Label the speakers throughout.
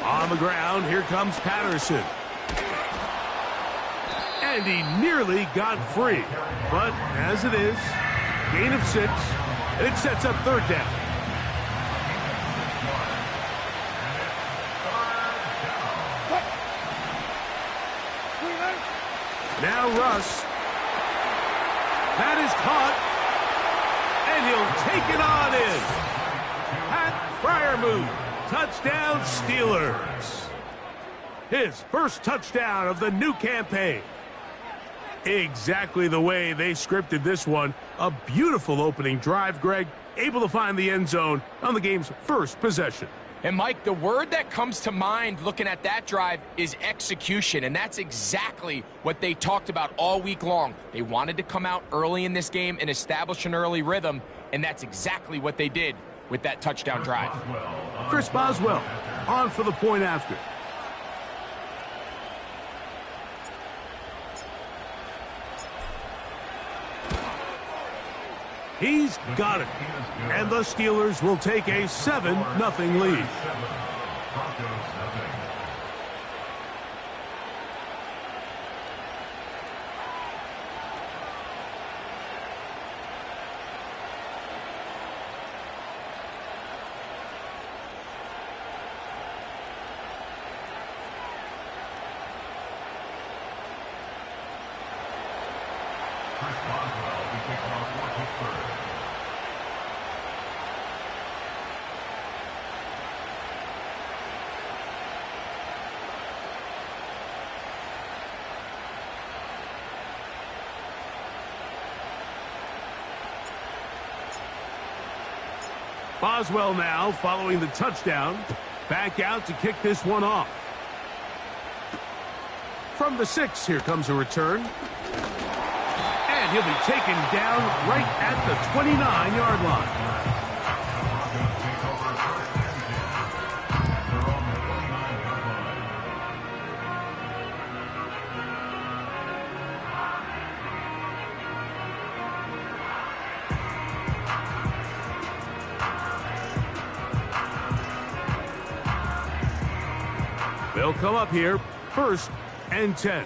Speaker 1: On the ground, here comes Patterson. And he nearly got free. But as it is, gain of 6, and it sets up third down. Now Russ. That is caught. And he'll take it on in. Pat Freiermuth. Touchdown Steelers. His first touchdown of the new campaign. Exactly the way they scripted this one. A beautiful opening drive, Greg. Able to find the end zone on the game's first possession.
Speaker 2: And, Mike, the word that comes to mind looking at that drive is execution, and that's exactly what they talked about all week long. They wanted to come out early in this game and establish an early rhythm, and that's exactly what they did with that touchdown drive.
Speaker 1: Chris Boswell on for the point after. He's got it. And the Steelers will take a 7-0 lead. Boswell now following the touchdown. Back out to kick this one off. From the 6, here comes a return. And he'll be taken down right at the 29-yard line. They'll come up here, 1st and 10.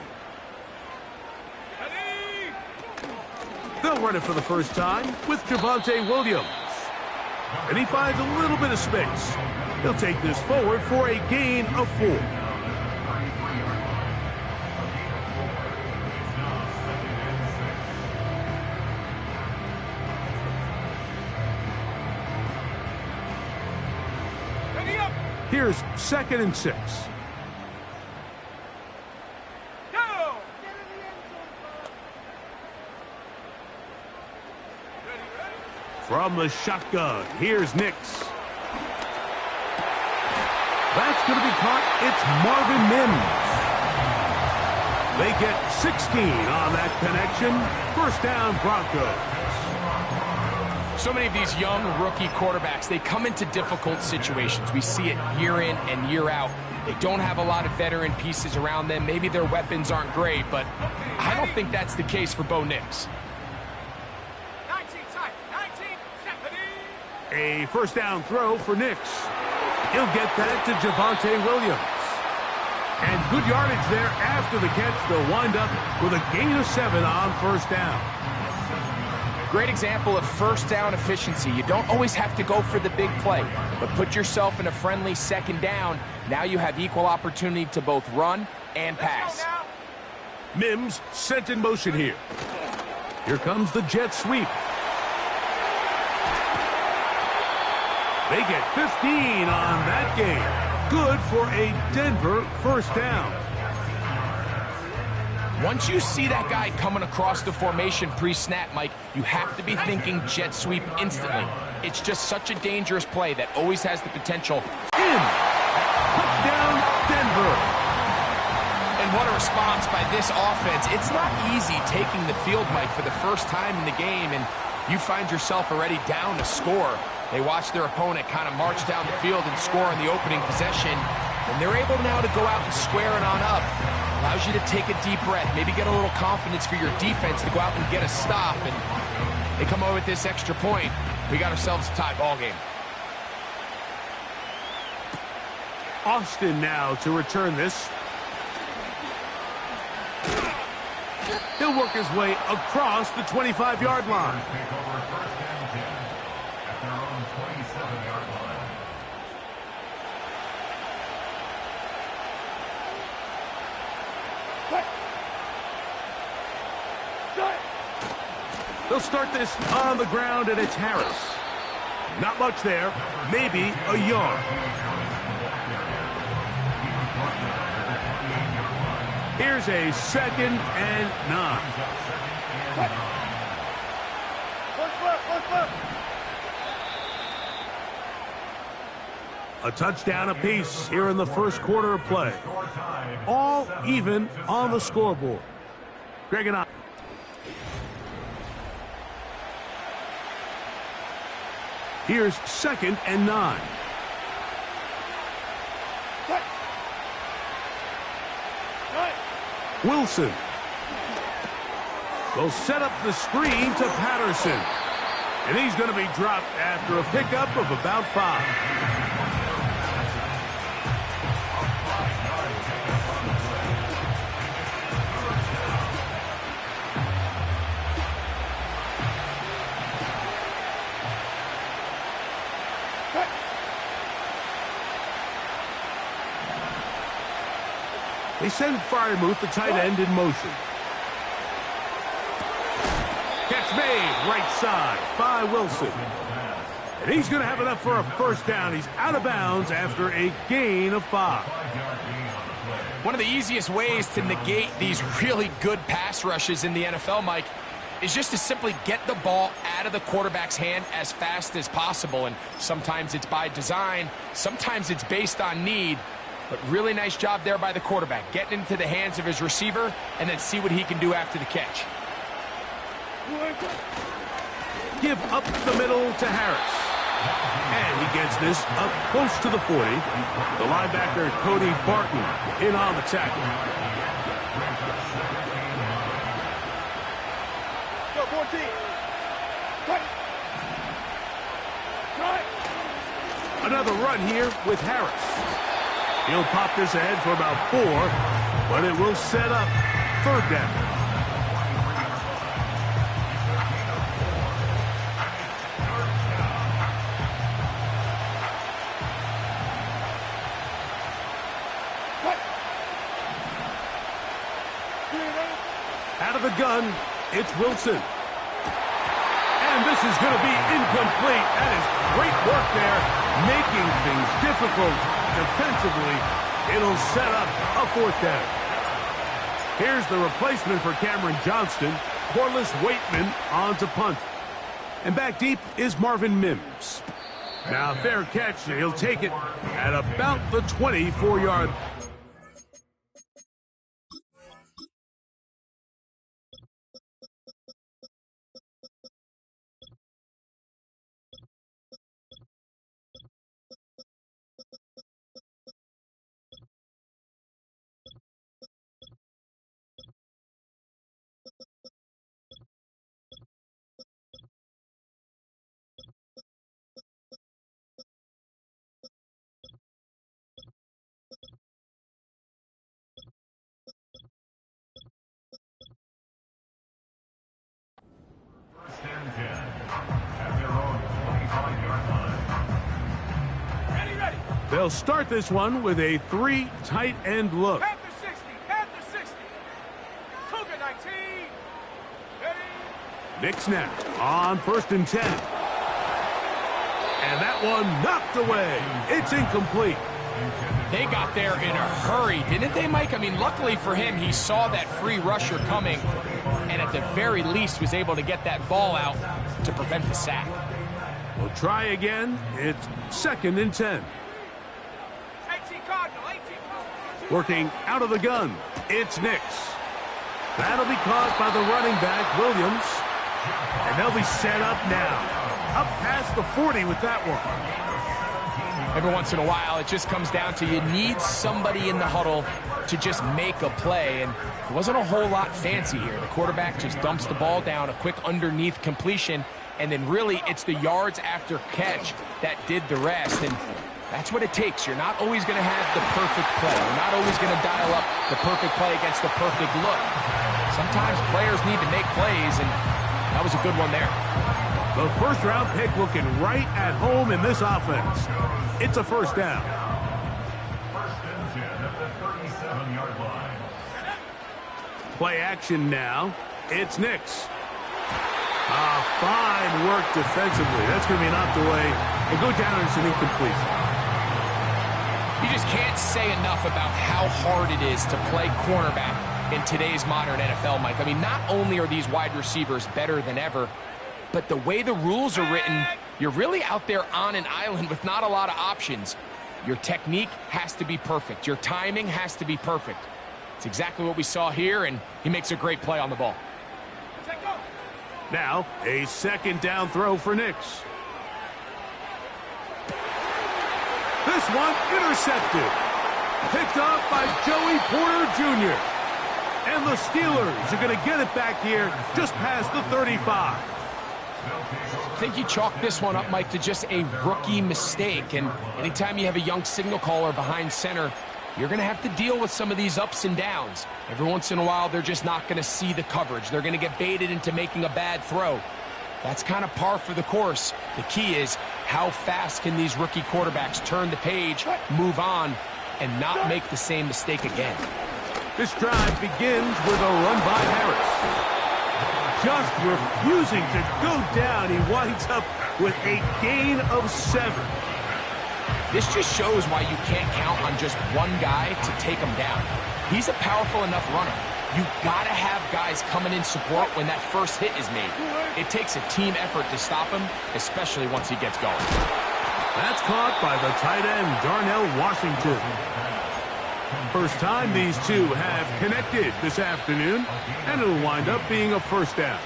Speaker 1: They'll run it for the first time with Javonte Williams. And he finds a little bit of space. He'll take this forward for a gain of 4. Here's 2nd and 6. From the shotgun, here's Nix. That's going to be caught. It's Marvin Mims. They get 16 on that connection. 1st down, Broncos.
Speaker 2: So many of these young rookie quarterbacks, they come into difficult situations. We see it year in and year out. They don't have a lot of veteran pieces around them. Maybe their weapons aren't great, but I don't think that's the case for Bo Nix.
Speaker 1: A 1st down throw for Nix. He'll get that to Javonte Williams. And good yardage there after the catch. They'll wind up with a gain of 7 on 1st down.
Speaker 2: Great example of 1st down efficiency. You don't always have to go for the big play, but put yourself in a friendly 2nd down. Now you have equal opportunity to both run and pass.
Speaker 1: Mims sent in motion here. Here comes the jet sweep. They get 15 on that game. Good for a Denver 1st down.
Speaker 2: Once you see that guy coming across the formation pre-snap, Mike, you have to be thinking jet sweep instantly. It's just such a dangerous play that always has the potential.
Speaker 1: In. Touchdown, Denver.
Speaker 2: And what a response by this offense. It's not easy taking the field, Mike, for the first time in the game, and you find yourself already down to score. They watch their opponent kind of march down the field and score in the opening possession, and they're able now to go out and square it on up. Allows you to take a deep breath, maybe get a little confidence for your defense to go out and get a stop, and they come over with this extra point. We got ourselves a tie ball game.
Speaker 1: Austin now to return this. He'll work his way across the 25-yard line. They'll start this on the ground, and it's Harris. Not much there, maybe a yard. Here's a 2nd and 9. A touchdown apiece here in the first quarter of play. All even on the scoreboard. Greg and I. Here's 2nd and 9. Wilson. They'll set up the screen to Patterson. And he's going to be dropped after a pickup of about 5. They send Freiermuth, the tight end, in motion. Catch made, right side by Wilson. And he's going to have enough for a first down. He's out of bounds after a gain of 5.
Speaker 2: One of the easiest ways to negate these really good pass rushes in the NFL, Mike, is just to simply get the ball out of the quarterback's hand as fast as possible. And sometimes it's by design, sometimes it's based on need. But really nice job there by the quarterback, getting into the hands of his receiver and then see what he can do after the catch.
Speaker 1: Give up the middle to Harris. And he gets this up close to the 40. The linebacker, Cody Barton, in on the tackle.
Speaker 3: Go, 14.
Speaker 1: Another run here with Harris. He'll pop this ahead for about 4, but it will set up 3rd down. Out of the gun, it's Wilson. And this is going to be incomplete. That is great work there, making things difficult. Defensively, it'll set up a 4th down. Here's the replacement for Cameron Johnston, Corliss Waitman on to punt. And back deep is Marvin Mims. Now, fair catch. He'll take it at about the 24-yard. They'll start this one with a 3 tight end look.
Speaker 3: Panther 60, Panther 60. Cougar 19. Ready?
Speaker 1: Nick snap on 1st and 10. And that one knocked away. It's incomplete.
Speaker 2: They got there in a hurry, didn't they, Mike? I mean, luckily for him, he saw that free rusher coming and at the very least was able to get that ball out to prevent the sack.
Speaker 1: We'll try again. It's 2nd and 10.
Speaker 3: 18 Cardinal, 18 Cardinal.
Speaker 1: Working out of the gun, it's Nix. That'll be caught by the running back, Williams. And they'll be set up now. Up past the 40 with that one.
Speaker 2: Every once in a while, it just comes down to you need somebody in the huddle to just make a play. And it wasn't a whole lot fancy here. The quarterback just dumps the ball down, a quick underneath completion, and then really it's the yards after catch that did the rest. And That's what it takes. You're not always going to have the perfect play. You're not always going to dial up the perfect play against the perfect look. Sometimes players need to make plays, and that was a good one there.
Speaker 1: The first-round pick looking right at home in this offense. It's a first down.
Speaker 4: First and 10 at the 37-yard line.
Speaker 1: Play action now. It's Nix. Fine work defensively. That's going to be knocked away and go down as an incompletion.
Speaker 2: You just can't say enough about how hard it is to play cornerback in today's modern NFL, Mike. I mean, not only are these wide receivers better than ever, but the way the rules are written, you're really out there on an island with not a lot of options. Your technique has to be perfect. Your timing has to be perfect. It's exactly what we saw here, and he makes a great play on the ball.
Speaker 1: Now, a second down throw for Nix. This one intercepted. Picked off by Joey Porter Jr. And the Steelers are going to get it back here just past the 35.
Speaker 2: I think you chalk this one up, Mike, to just a rookie mistake. And anytime you have a young signal caller behind center, you're going to have to deal with some of these ups and downs. Every once in a while, they're just not going to see the coverage. They're going to get baited into making a bad throw. That's kind of par for the course. The key is how fast can these rookie quarterbacks turn the page, move on, and not make the same mistake again.
Speaker 1: This drive begins with a run by Harris. Just refusing to go down. He winds up with a gain of 7.
Speaker 2: This just shows why you can't count on just one guy to take him down. He's a powerful enough runner. You gotta have guys coming in support when that first hit is made. It takes a team effort to stop him, especially once he gets going.
Speaker 1: That's caught by the tight end, Darnell Washington. First time these two have connected this afternoon, and it'll wind up being a first down.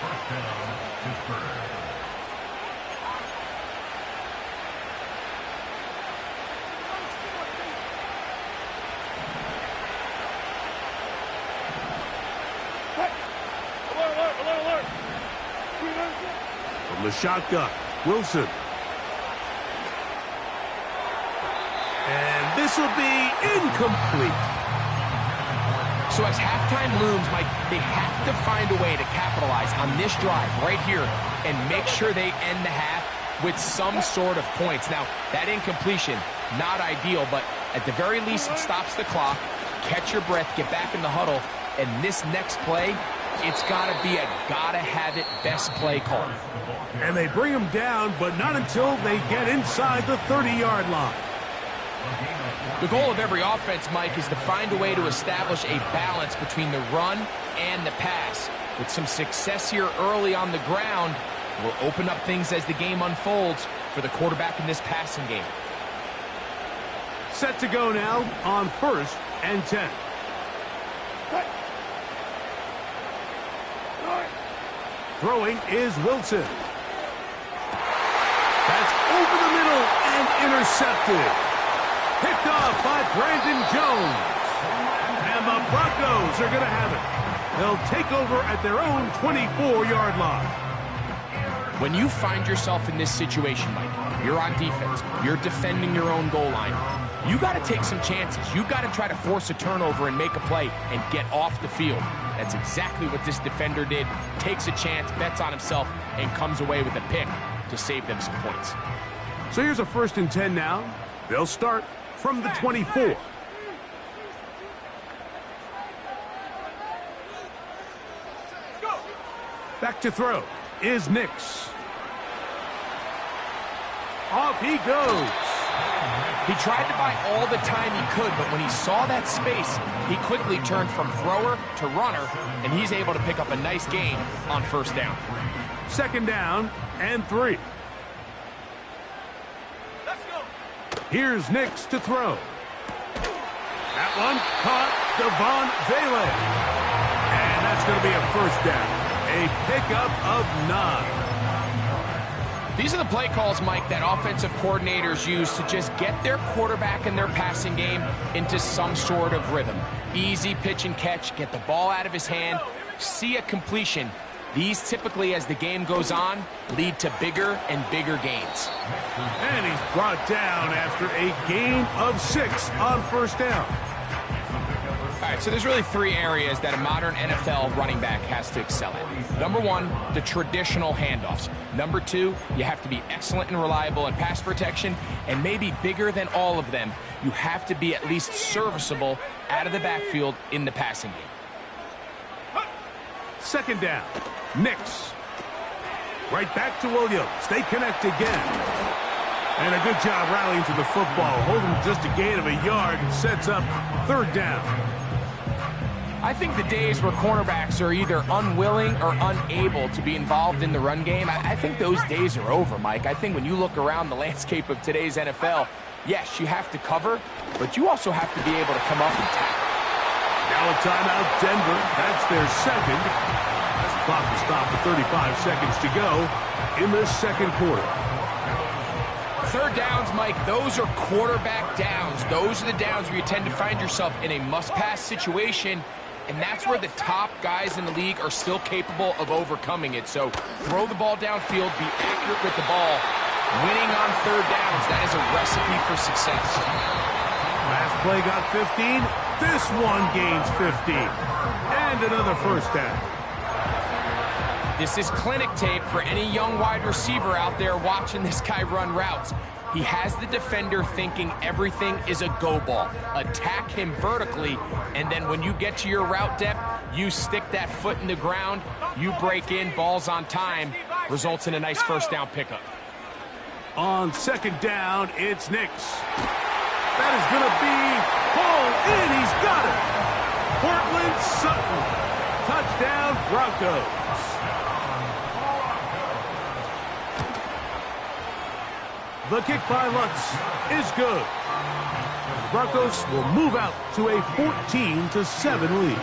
Speaker 1: From the shotgun, Wilson. And this will be incomplete.
Speaker 2: So as halftime looms, Mike, they have to find a way to capitalize on this drive right here and make sure they end the half with some sort of points. Now, that incompletion, not ideal, but at the very least, it stops the clock. Catch your breath, get back in the huddle, and this next play, it's got to be a gotta-have-it best play call.
Speaker 1: And they bring him down, but not until they get inside the 30-yard line.
Speaker 2: The goal of every offense, Mike, is to find a way to establish a balance between the run and the pass. With some success here early on the ground, will open up things as the game unfolds for the quarterback in this passing game.
Speaker 1: Set to go now on 1st and 10. Throwing is Wilson. That's over the middle and intercepted. Picked off by Brandon Jones. And the Broncos are going to have it. They'll take over at their own 24-yard line.
Speaker 2: When you find yourself in this situation, Mike, you're on defense, you're defending your own goal line, you got to take some chances. You got to try to force a turnover and make a play and get off the field. That's exactly what this defender did. Takes a chance, bets on himself, and comes away with a pick to save them some points.
Speaker 1: So here's a 1st and 10 now. They'll start from the 24. Back to throw is Nix. Off he goes.
Speaker 2: He tried to buy all the time he could, but when he saw that space, he quickly turned from thrower to runner, and he's able to pick up a nice gain on 1st down.
Speaker 1: 2nd down and 3.
Speaker 3: Let's go.
Speaker 1: Here's Nix to throw. That one caught Devon Vele. And that's going to be a 1st down. A pickup of 9.
Speaker 2: These are the play calls, Mike, that offensive coordinators use to just get their quarterback and their passing game into some sort of rhythm. Easy pitch and catch, get the ball out of his hand, see a completion, These typically, as the game goes on, lead to bigger and bigger gains.
Speaker 1: And he's brought down after a gain of 6 on first down.
Speaker 2: All right, so there's really 3 areas that a modern NFL running back has to excel at. Number 1, the traditional handoffs. Number 2, you have to be excellent and reliable in pass protection. And maybe bigger than all of them, you have to be at least serviceable out of the backfield in the passing game.
Speaker 1: Second down. Nix. Right back to Williams. They connect again. And a good job rallying to the football. Holding just a gain of a yard and sets up third down.
Speaker 2: I think the days where cornerbacks are either unwilling or unable to be involved in the run game, I think those days are over, Mike. I think when you look around the landscape of today's NFL, yes, you have to cover, but you also have to be able to come up and tackle.
Speaker 1: Now a timeout, Denver. That's their second. As the clock will stop with 35 seconds to go in the second quarter.
Speaker 2: Third downs, Mike, those are quarterback downs. Those are the downs where you tend to find yourself in a must-pass situation, and that's where the top guys in the league are still capable of overcoming it. So throw the ball downfield, be accurate with the ball. Winning on third downs, that is a recipe for success.
Speaker 1: Last play got 15. This one gains 15. And another first down.
Speaker 2: This is clinic tape for any young wide receiver out there watching this guy run routes. He has the defender thinking everything is a go ball. Attack him vertically, and then when you get to your route depth, you stick that foot in the ground, you break in, balls on time, results in a nice first down pickup.
Speaker 1: On second down, it's Nix. That is going to be hauled in. He's got it. Portland Sutton. Touchdown, Broncos. The kick by Lutz is good. The Broncos will move out to a 14-7 lead.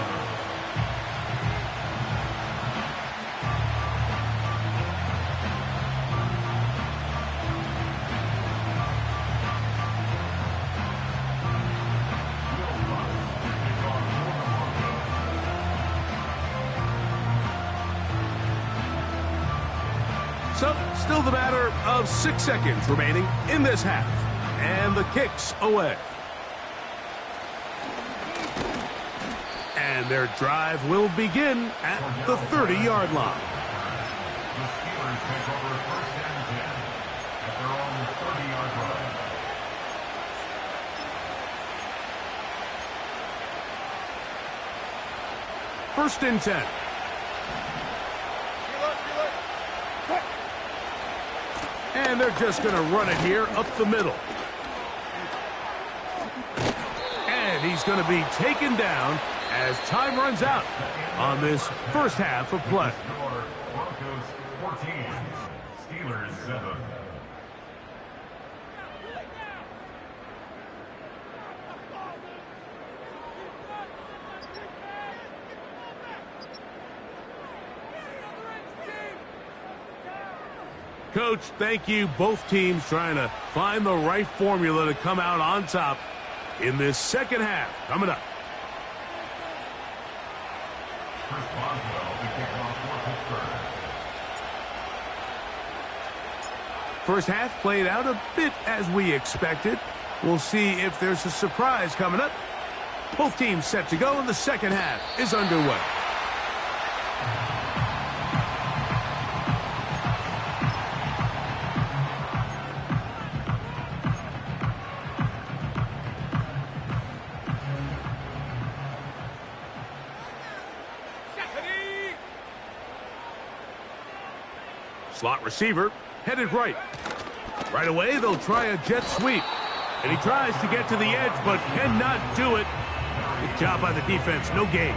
Speaker 1: So, still the matter of 6 seconds remaining in this half. And the kick's away. And their drive will begin at the 30-yard line.
Speaker 4: The Steelers take over first and 10 at their own 30-yard line.
Speaker 1: First and 10. And they're just going to run it here up the middle. And he's going to be taken down as time runs out on this first half of play.
Speaker 4: Broncos 14, Steelers 7.
Speaker 1: Coach, thank you. Both teams trying to find the right formula to come out on top in this second half. Coming up.
Speaker 4: Chris Boswell to kick off for Pittsburgh.
Speaker 1: First half played out a bit as we expected. We'll see if there's a surprise coming up. Both teams set to go, and the second half is underway. Slot receiver headed right. Right away, they'll try a jet sweep. And he tries to get to the edge, but cannot do it. Good job by the defense. No gain.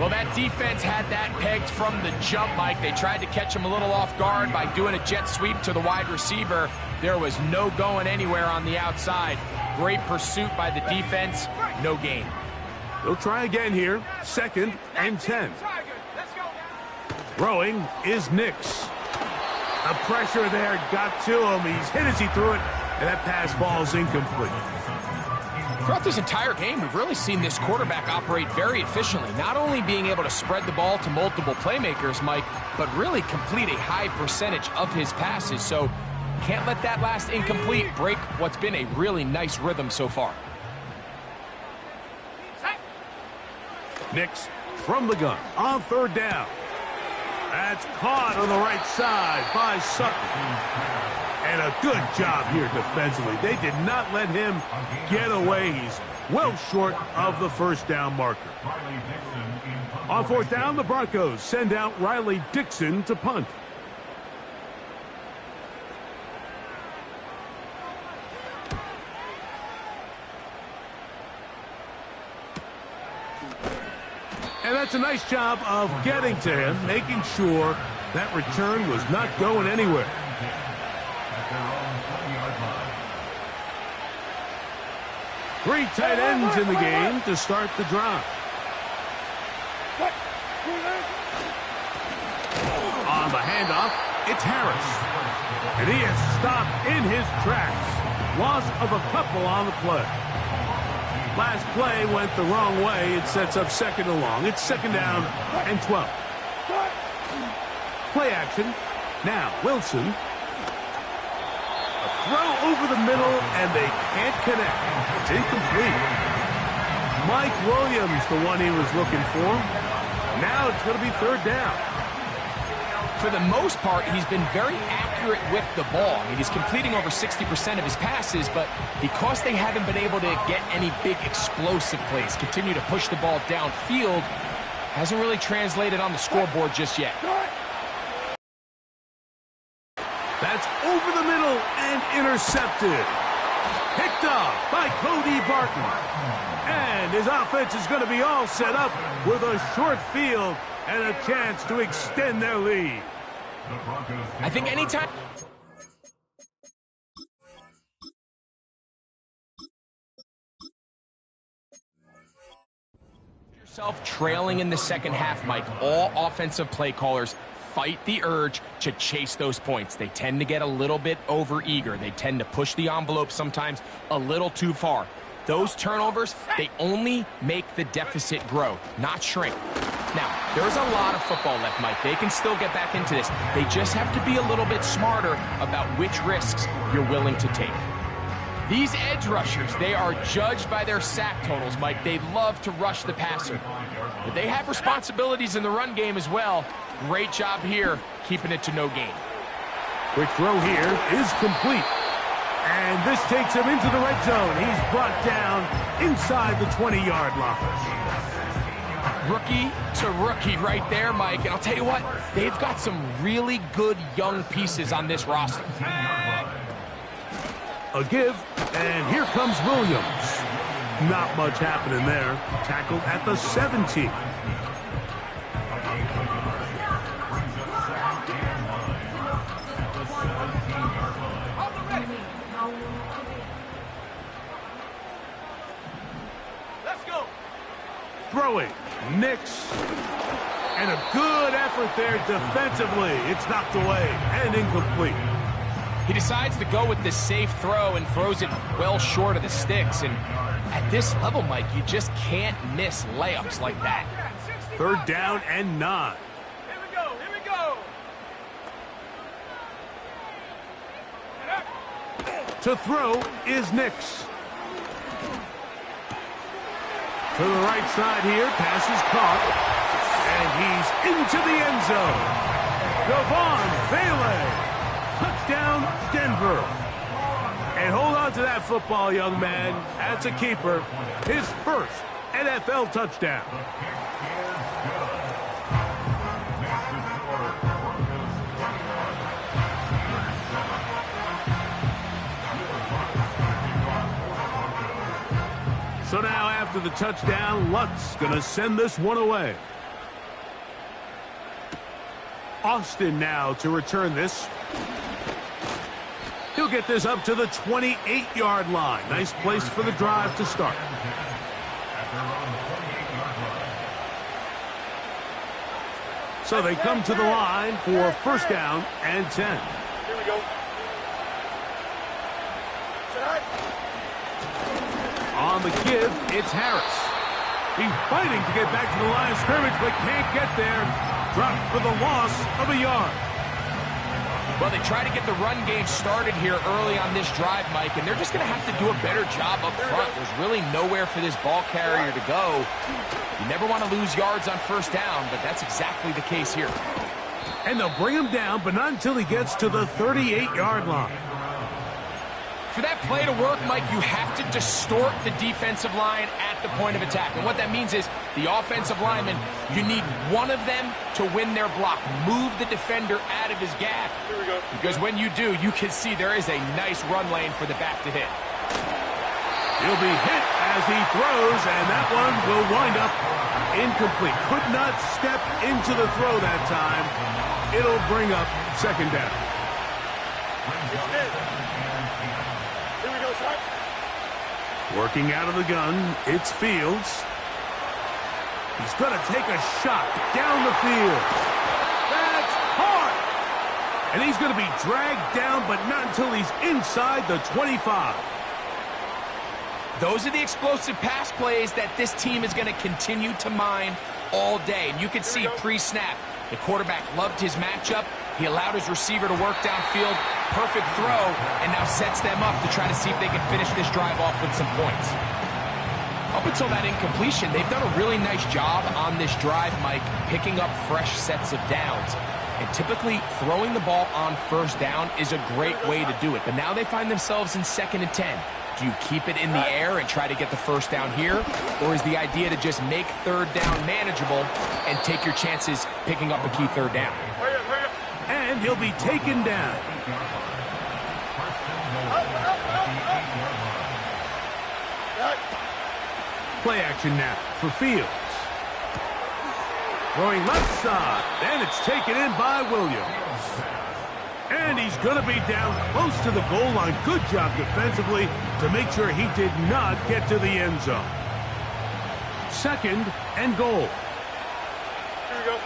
Speaker 2: Well, that defense had that pegged from the jump, Mike. They tried to catch him a little off guard by doing a jet sweep to the wide receiver. There was no going anywhere on the outside. Great pursuit by the defense. No gain.
Speaker 1: They'll try again here. Second and 10. Throwing is Nix. The pressure there got to him. He's hit as he threw it, and that pass falls incomplete.
Speaker 2: Throughout this entire game, we've really seen this quarterback operate very efficiently, not only being able to spread the ball to multiple playmakers, Mike, but really complete a high percentage of his passes. So can't let that last incomplete break what's been a really nice rhythm so far.
Speaker 1: Nix from the gun on third down. That's caught on the right side by Sutton. And a good job here defensively. They did not let him get away. He's well short of the first down marker. On fourth down, the Broncos send out Riley Dixon to punt. And that's a nice job of getting to him, making sure that return was not going anywhere. Three tight ends in the game to start the drive. On the handoff, it's Harris. And he is stopped in his tracks. Loss of a couple on the play. Last play went the wrong way. It sets up second and long. It's second down and 12. Play action. Now Wilson. Throw over the middle, and they can't connect. It's incomplete. Mike Williams, the one he was looking for. Now it's going to be third down.
Speaker 2: For the most part, he's been very accurate with the ball. I mean, he's completing over 60% of his passes, but because they haven't been able to get any big explosive plays, continue to push the ball downfield, hasn't really translated on the scoreboard just yet.
Speaker 1: That's over the middle and intercepted. Picked off by Cody Barton. And his offense is going to be all set up with a short field and a chance to extend their lead.
Speaker 2: I think anytime yourself trailing in the second half, Mike, all offensive play callers fight the urge to chase those points. They tend to get a little bit over-eager. They tend to push the envelope sometimes a little too far. Those turnovers, they only make the deficit grow, not shrink. Now, there's a lot of football left, Mike. They can still get back into this. They just have to be a little bit smarter about which risks you're willing to take. These edge rushers, they are judged by their sack totals, Mike. They love to rush the passer. But they have responsibilities in the run game as well. Great job here, keeping it to no gain.
Speaker 1: Quick throw here is complete. And this takes him into the red zone. He's brought down inside the 20-yard line.
Speaker 2: Rookie to rookie right there, Mike. And I'll tell you what, they've got some really good young pieces on this roster.
Speaker 1: A give, and here comes Williams. Not much happening there. Tackled at the 17.
Speaker 3: Let's go.
Speaker 1: Throwing, Nix. And a good effort there defensively. It's knocked away and incomplete.
Speaker 2: He decides to go with the safe throw and throws it well short of the sticks. And at this level, Mike, you just can't miss layups like that.
Speaker 1: Third down and 9.
Speaker 3: Here we go. Here we go.
Speaker 1: To throw is Nix. To the right side here, pass is caught. And he's into the end zone. Devon Vele. Touchdown, Denver. And hold on to that football, young man. That's a keeper. His first NFL touchdown. So now after the touchdown, Lutz going to send this one away. Austin now to return this. He'll get this up to the 28-yard line. Nice place for the drive to start. So they come to the line for first down and 10.
Speaker 3: Here we go.
Speaker 1: On the give, it's Harris. He's fighting to get back to the line of scrimmage, but can't get there. Dropped for the loss of a yard.
Speaker 2: Well, they try to get the run game started here early on this drive, Mike, and they're just going to have to do a better job up front. There's really nowhere for this ball carrier to go. You never want to lose yards on first down, but that's exactly the case here.
Speaker 1: And they'll bring him down, but not until he gets to the 38-yard line.
Speaker 2: For that play to work, Mike, you have to distort the defensive line at the point of attack. And what that means is the offensive lineman, you need one of them to win their block. Move the defender out of his gap.
Speaker 3: Here we go.
Speaker 2: Because when you do, you can see there is a nice run lane for the back to hit.
Speaker 1: He'll be hit as he throws, and that one will wind up incomplete. Could not step into the throw that time. It'll bring up second down.
Speaker 3: Here we go, son.
Speaker 1: Working out of the gun, it's Fields. He's going to take a shot down the field. That's hard. And he's going to be dragged down, but not until he's inside the 25.
Speaker 2: Those are the explosive pass plays that this team is going to continue to mine all day. And you can see pre-snap, the quarterback loved his matchup. He allowed his receiver to work downfield. Perfect throw, and now sets them up to try to see if they can finish this drive off with some points. Up until that incompletion, they've done a really nice job on this drive, Mike, picking up fresh sets of downs. And typically, throwing the ball on first down is a great way to do it. But now they find themselves in 2nd and 10. Do you keep it in the air and try to get the first down here? Or is the idea to just make third down manageable and take your chances picking up a key third down?
Speaker 1: And he'll be taken down. Play action now for Fields. Throwing left side, and it's taken in by Williams. And he's going to be down close to the goal line. Good job defensively to make sure he did not get to the end zone. 2nd and goal.
Speaker 3: Here we go.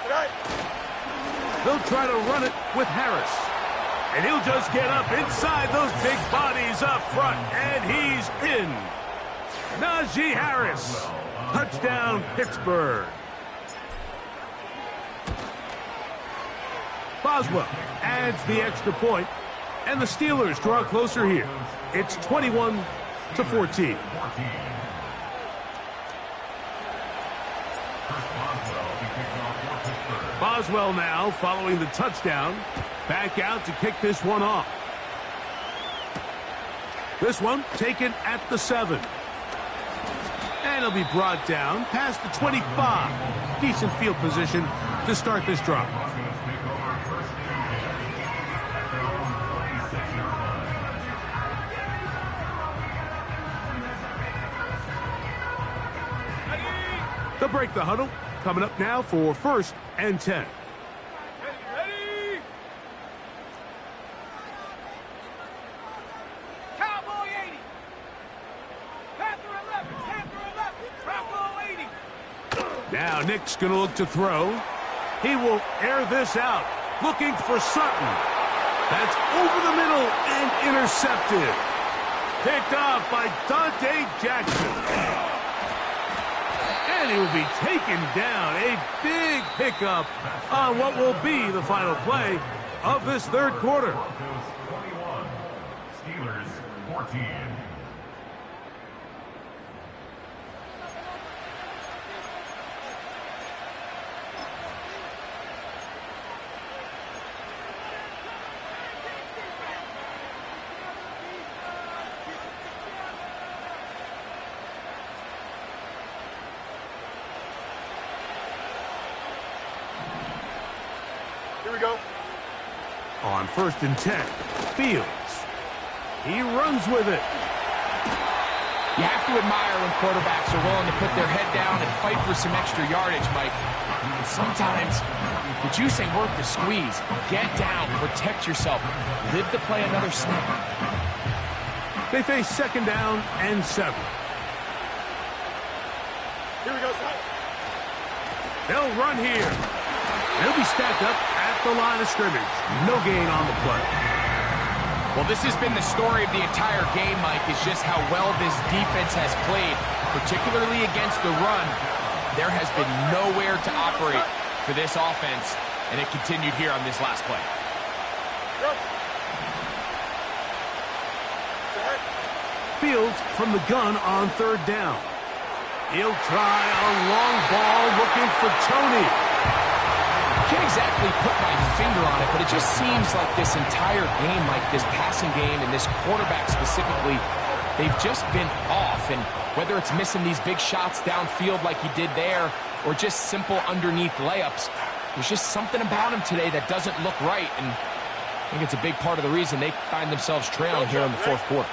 Speaker 3: All right.
Speaker 1: They'll try to run it with Harris. And he'll just get up inside those big bodies up front. And he's in. Najee Harris. Touchdown, Pittsburgh. Boswell adds the extra point, and the Steelers draw closer here. It's 21-14. Boswell now following the touchdown. Back out to kick this one off. This one taken at the 7. And it'll be brought down past the 25. Decent field position to start this drive. They'll break the huddle. Coming up now for 1st and 10.
Speaker 3: Ready? Cowboy 80. Panther 11. Panther 11. Cowboy 80.
Speaker 1: Now Nick's going to look to throw. He will air this out. Looking for Sutton. That's over the middle and intercepted. Picked off by Dante Jackson. And he will be taken down. A big pickup on what will be the final play of this third quarter.
Speaker 4: Steelers 14.
Speaker 3: Here we go.
Speaker 1: On 1st and 10, Fields. He runs with it.
Speaker 2: You have to admire when quarterbacks are willing to put their head down and fight for some extra yardage, Mike. And sometimes the juice ain't worth the squeeze. Get down, protect yourself, live to play another snap.
Speaker 1: They face 2nd down and 7.
Speaker 3: Here we go, son.
Speaker 1: They'll run here. They'll be stacked up at the line of scrimmage. No gain on the play.
Speaker 2: Well, this has been the story of the entire game, Mike, is just how well this defense has played, particularly against the run. There has been nowhere to operate for this offense, and it continued here on this last play.
Speaker 1: Fields from the gun on third down. He'll try a long ball looking for Tony.
Speaker 2: Can't exactly put my finger on it, but it just seems like this entire game, like this passing game and this quarterback specifically, they've just been off. And whether it's missing these big shots downfield like he did there or just simple underneath layups, there's just something about him today that doesn't look right. And I think it's a big part of the reason they find themselves trailing here in the fourth quarter.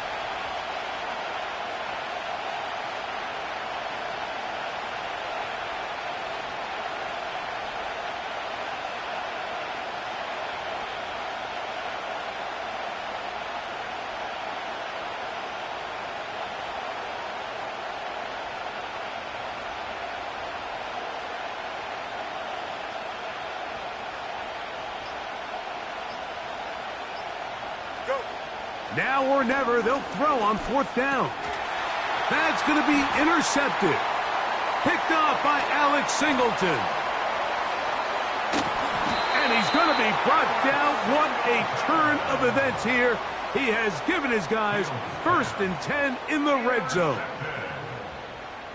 Speaker 1: Now or never, they'll throw on fourth down. That's going to be intercepted. Picked off by Alex Singleton. And he's going to be brought down. What a turn of events here. He has given his guys 1st and 10 in the red zone.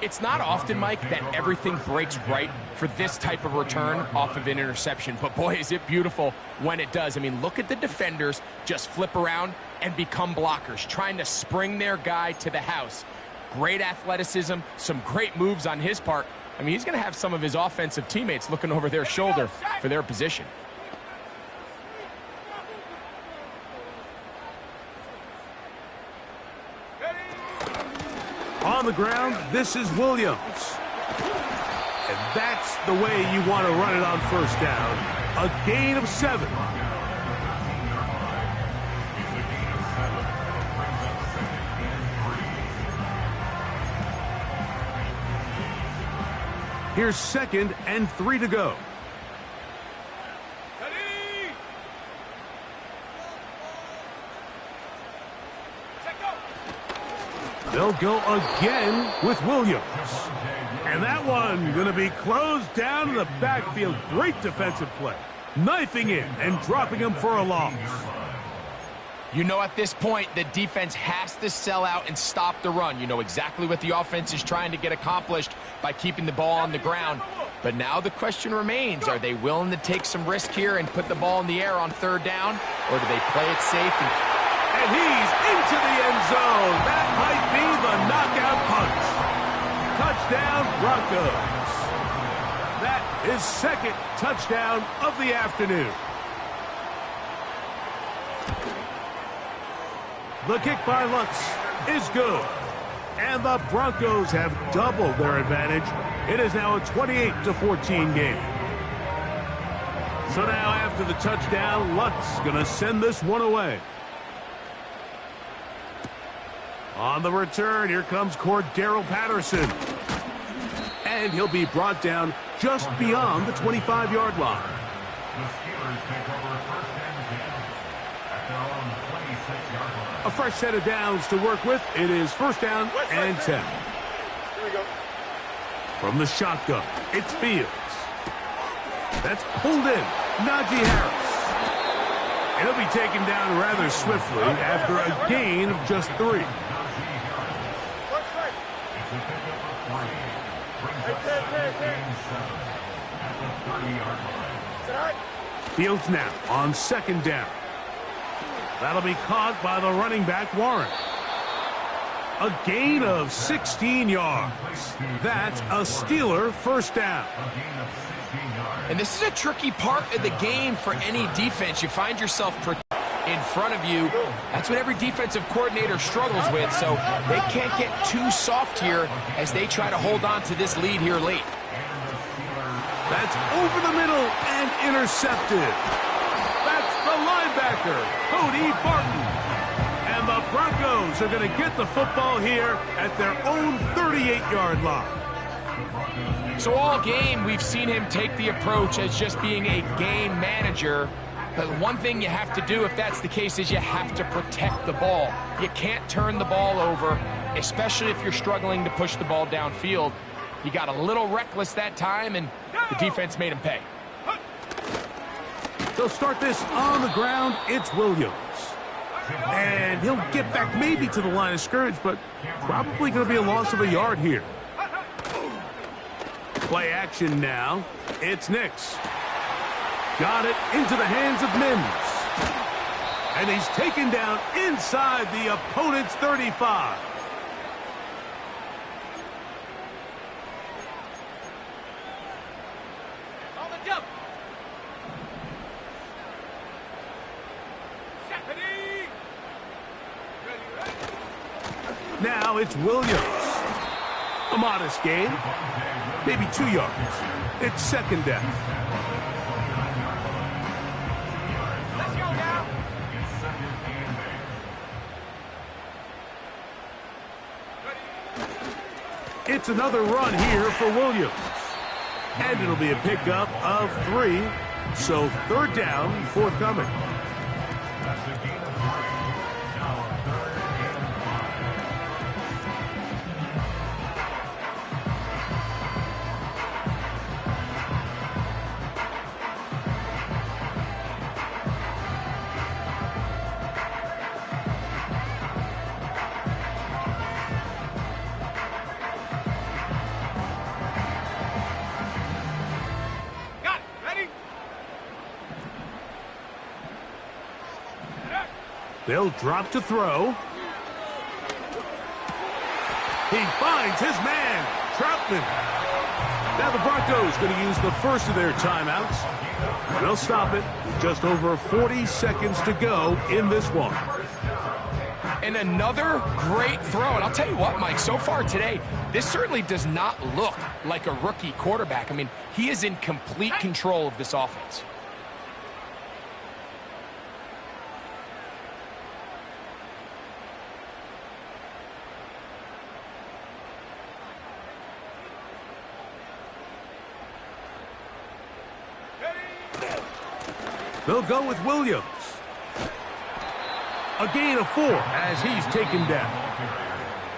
Speaker 2: It's not often, Mike, that everything breaks right for this type of return off of an interception. But, boy, is it beautiful when it does. I mean, look at the defenders just flip around and become blockers, trying to spring their guy to the house. Great athleticism, some great moves on his part. I mean, he's going to have some of his offensive teammates looking over their shoulder for their position.
Speaker 1: On the ground, this is Williams. And that's the way you want to run it on first down. A gain of 7. Here's 2nd and 3 to go. They'll go again with Williams. And that one going to be closed down in the backfield. Great defensive play. Knifing in and dropping him for a loss.
Speaker 2: You know, at this point, the defense has to sell out and stop the run. You know exactly what the offense is trying to get accomplished by keeping the ball on the ground. But now the question remains, are they willing to take some risk here and put the ball in the air on third down? Or do they play it safe?
Speaker 1: And he's into the end zone. That might be the knockout punch. Touchdown, Broncos. That is 2nd touchdown of the afternoon. The kick by Lutz is good. And the Broncos have doubled their advantage. It is now a 28-14 game. So now after the touchdown, Lutz going to send this one away. On the return, here comes Cordero Patterson. And he'll be brought down just beyond the 25-yard line.
Speaker 4: The Steelers take over 1st and 10 at their own 26-yard line.
Speaker 1: A fresh set of downs to work with. It is 1st down and 10.
Speaker 3: Here we go.
Speaker 1: From the shotgun, it's Fields. That's pulled in. Najee Harris. And he'll be taken down rather swiftly after a gain of just 3.
Speaker 4: It's a pickup of 3. Brings up 17-7 at the 30-yard line.
Speaker 1: Fields now on 2nd down. That'll be caught by the running back, Warren. A gain of 16 yards. That's a Steeler 1st down.
Speaker 4: A gain of 16 yards.
Speaker 2: And this is a tricky part of the game for any defense. You find yourself in front of you. That's what every defensive coordinator struggles with, so they can't get too soft here as they try to hold on to this lead here late.
Speaker 1: That's over the middle and intercepted. That's the linebacker, Cody Barton. And the Broncos are going to get the football here at their own 38-yard line.
Speaker 2: So all game, we've seen him take the approach as just being a game manager. But one thing you have to do if that's the case is you have to protect the ball. You can't turn the ball over, especially if you're struggling to push the ball downfield. He got a little reckless that time, and the defense made him pay.
Speaker 1: They'll start this on the ground. It's Williams. And he'll get back maybe to the line of scrimmage, but probably going to be a loss of a yard here. Play action now. It's Nix. Got it into the hands of Mims. And he's taken down inside the opponent's 35.
Speaker 3: On the jump.
Speaker 1: Now it's Williams. A modest gain. Maybe 2 yards. It's second down.
Speaker 3: Let's go now.
Speaker 1: It's another run here for Williams. And it'll be a pickup of 3. So third down, forthcoming.
Speaker 4: That's a gain of 3. Now 3rd and 5.
Speaker 3: Got it. Ready?
Speaker 1: They'll drop to throw. He finds his man, Troutman. Now the Broncos going to use the first of their timeouts. And they'll stop it. Just over 40 seconds to go in this one.
Speaker 2: And another great throw. And I'll tell you what, Mike, so far today, this certainly does not look like a rookie quarterback. I mean, he is in complete control of this offense.
Speaker 1: They'll go with Williams. A gain of 4 as he's taken down.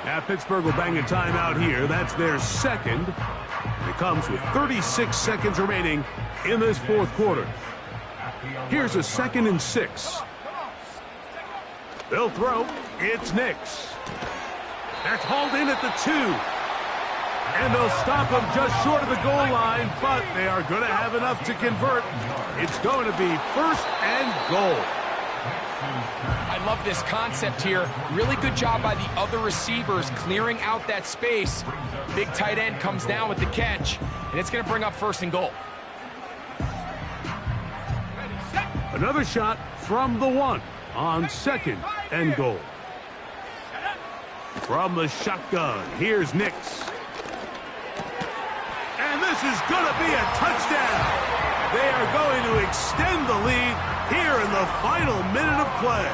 Speaker 1: Now Pittsburgh will bang a timeout here. That's their second. And it comes with 36 seconds remaining in this fourth quarter. Here's a 2nd and 6. They'll throw. It's Nix. That's hauled in at the 2. And they'll stop him just short of the goal line, but they are going to have enough to convert. It's going to be 1st and goal.
Speaker 2: I love this concept here. Really good job by the other receivers clearing out that space. Big tight end comes down with the catch, and it's going to bring up 1st and goal.
Speaker 1: Another shot from the 1 on 2nd and goal. From the shotgun, here's Nix. And this is going to be a touchdown. They are going to extend the lead here in the final minute of play.